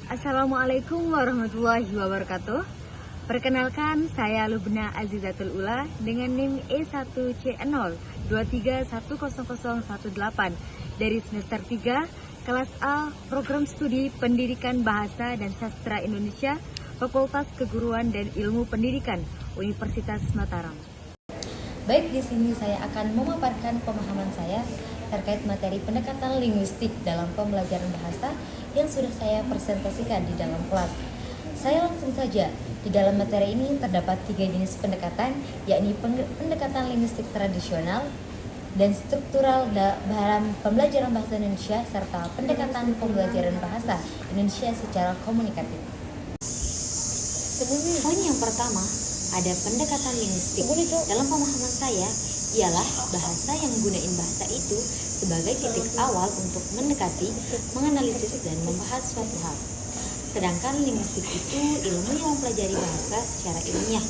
Assalamualaikum warahmatullahi wabarakatuh. Perkenalkan, saya Lubna Azizatul Ula dengan NIM E1C023100018 dari semester 3 kelas A Program Studi Pendidikan Bahasa dan Sastra Indonesia Fakultas Keguruan dan Ilmu Pendidikan Universitas Mataram. Baik, di sini saya akan memaparkan pemahaman saya terkait materi pendekatan linguistik dalam pembelajaran bahasa yang sudah saya presentasikan di dalam kelas. Saya langsung saja. Di dalam materi ini terdapat 3 jenis pendekatan, yakni pendekatan linguistik tradisional dan struktural dalam pembelajaran bahasa Indonesia serta pendekatan pembelajaran bahasa Indonesia secara komunikatif. Poin yang pertama, ada pendekatan linguistik. Dalam pemahaman saya, ialah bahasa yang menggunakan bahasa itu sebagai titik awal untuk mendekati, menganalisis, dan membahas suatu hal. Sedangkan linguistik itu ilmu yang mempelajari bahasa secara ilmiah,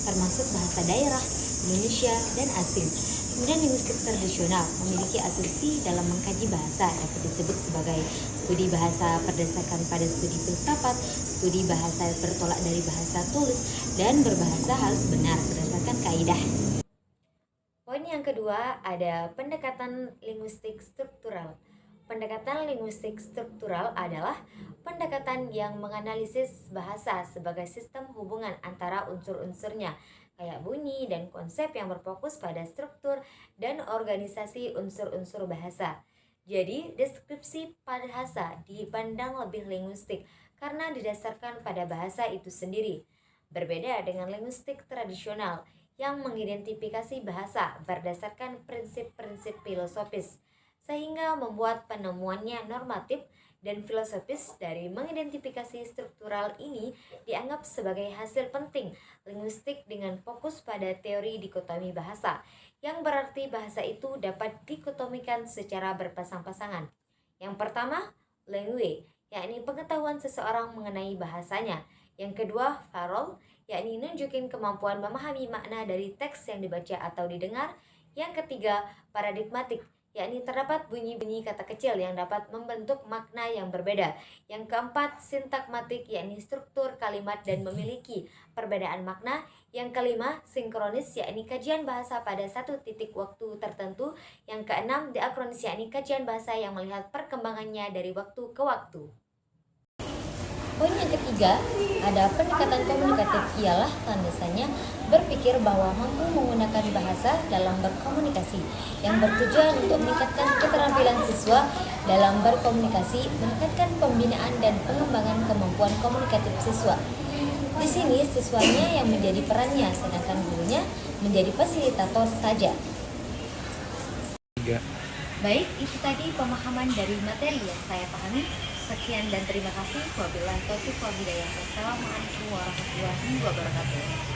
termasuk bahasa daerah, Indonesia, dan asing. Kemudian linguistik tradisional memiliki asumsi dalam mengkaji bahasa, dapat disebut sebagai studi bahasa berdasarkan pada studi filsafat, studi bahasa bertolak dari bahasa tulis, dan berbahasa harus benar berdasarkan kaidah. Poin yang kedua, ada pendekatan linguistik struktural. Pendekatan linguistik struktural adalah pendekatan yang menganalisis bahasa sebagai sistem hubungan antara unsur-unsurnya, kayak bunyi dan konsep yang berfokus pada struktur dan organisasi unsur-unsur bahasa. Jadi, deskripsi bahasa dipandang lebih linguistik karena didasarkan pada bahasa itu sendiri. Berbeda dengan linguistik tradisional yang mengidentifikasi bahasa berdasarkan prinsip-prinsip filosofis, sehingga membuat penemuannya normatif dan filosofis. Dari mengidentifikasi struktural ini dianggap sebagai hasil penting linguistik dengan fokus pada teori dikotomi bahasa, yang berarti bahasa itu dapat dikotomikan secara berpasang-pasangan. Yang pertama, langue, yakni pengetahuan seseorang mengenai bahasanya. Yang kedua, farol, yakni nunjukin kemampuan memahami makna dari teks yang dibaca atau didengar. Yang ketiga, paradigmatik, yakni terdapat bunyi-bunyi kata kecil yang dapat membentuk makna yang berbeda. Yang keempat, sintakmatik, yakni struktur kalimat dan memiliki perbedaan makna. Yang kelima, sinkronis, yakni kajian bahasa pada satu titik waktu tertentu. Yang keenam, diakronis, yakni kajian bahasa yang melihat perkembangannya dari waktu ke waktu. Poin yang ketiga, ada pendekatan komunikatif, ialah landasannya berpikir bahwa mampu menggunakan bahasa dalam berkomunikasi, yang bertujuan untuk meningkatkan keterampilan siswa dalam berkomunikasi, meningkatkan pembinaan dan pengembangan kemampuan komunikatif siswa. Di sini siswanya yang menjadi perannya, sedangkan gurunya menjadi fasilitator saja. Baik, itu tadi pemahaman dari materi yang saya pahami. Sekian dan terima kasih. Wabillahi taufiq wal hidayah. Wassalamualaikum warahmatullahi wabarakatuh.